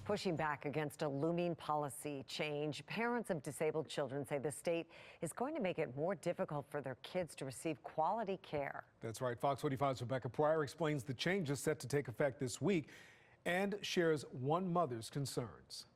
Pushing back against a looming policy change, parents of disabled children say the state is going to make it more difficult for their kids to receive quality care. That's right. Fox 45's Rebecca Pryor explains the changes set to take effect this week and shares one mother's concerns.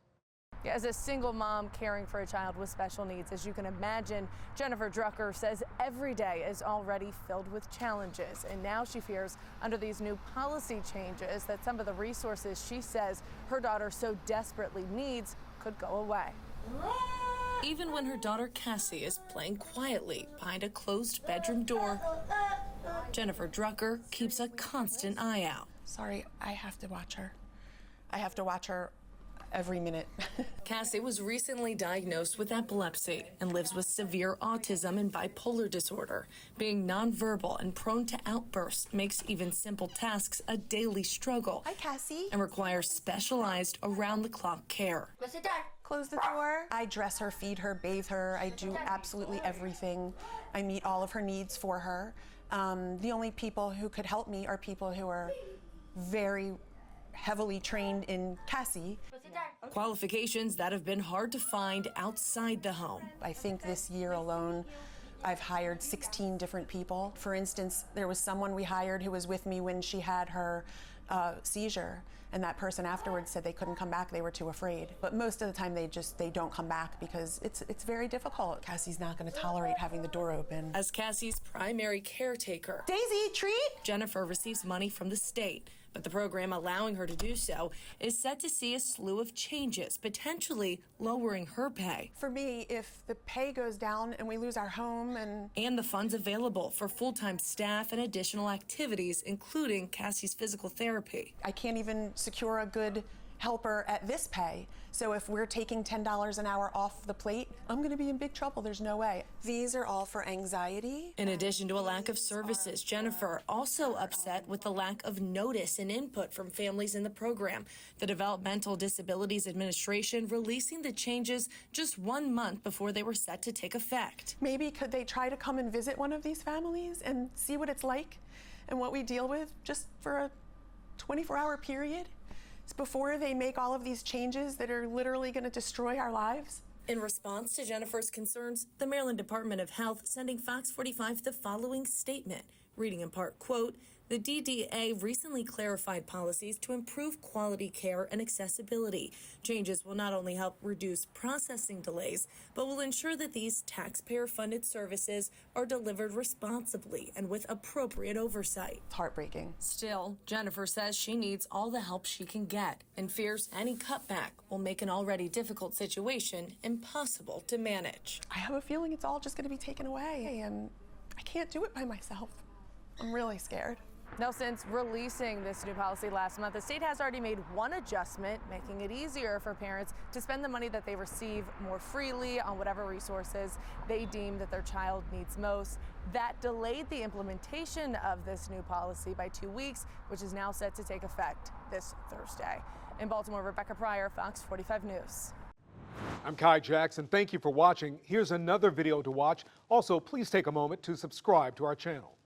As a single mom caring for a child with special needs, as you can imagine, Jennifer Drucker says every day is already filled with challenges. And now she fears under these new policy changes that some of the resources she says her daughter so desperately needs could go away. Even when her daughter Cassie is playing quietly behind a closed bedroom door, Jennifer Drucker keeps a constant eye out. Sorry, I have to watch her. I have to watch her every minute. Cassie was recently diagnosed with epilepsy and lives with severe autism and bipolar disorder. Being nonverbal and prone to outbursts makes even simple tasks a daily struggle. Hi, Cassie. And requires specialized around-the-clock care. Close the door. I dress her, feed her, bathe her. I do absolutely everything. I meet all of her needs for her. The only people who could help me are people who are very heavily trained in Cassie. Qualifications that have been hard to find outside the home. I think this year alone, I've hired 16 different people. For instance, there was someone we hired who was with me when she had her seizure, and that person afterwards said they couldn't come back, they were too afraid. But most of the time they don't come back because it's very difficult. Cassie's not going to tolerate having the door open. As Cassie's primary caretaker, Daisy, treat! Jennifer receives money from the state, but the program allowing her to do so is set to see a slew of changes, potentially lowering her pay. For me, if the pay goes down and we lose our home and the funds available for full-time staff and additional activities, including Cassie's physical therapy. I can't even secure a good helper at this pay. So if we're taking $10 an hour off the plate, I'm going to be in big trouble. There's no way. These are all for anxiety. In addition to a lack of services, Jennifer also upset with the lack of notice and input from families in the program. The Developmental Disabilities Administration releasing the changes just 1 month before they were set to take effect. Maybe could they try to come and visit one of these families and see what it's like and what we deal with just for a 24-hour period? Before they make all of these changes that are literally going to destroy our lives? In response to Jennifer's concerns, the Maryland Department of Health sending Fox 45 the following statement, reading in part, quote, "The DDA recently clarified policies to improve quality care and accessibility. Changes will not only help reduce processing delays, but will ensure that these taxpayer-funded services are delivered responsibly and with appropriate oversight." It's heartbreaking. Still, Jennifer says she needs all the help she can get and fears any cutback will make an already difficult situation impossible to manage. I have a feeling it's all just going to be taken away, and I can't do it by myself. I'm really scared. Now, since releasing this new policy last month, the state has already made one adjustment, making it easier for parents to spend the money that they receive more freely on whatever resources they deem that their child needs most. That delayed the implementation of this new policy by 2 weeks, which is now set to take effect this Thursday. In Baltimore, Rebecca Pryor, Fox 45 News. I'm Kai Jackson. Thank you for watching. Here's another video to watch. Also, please take a moment to subscribe to our channel.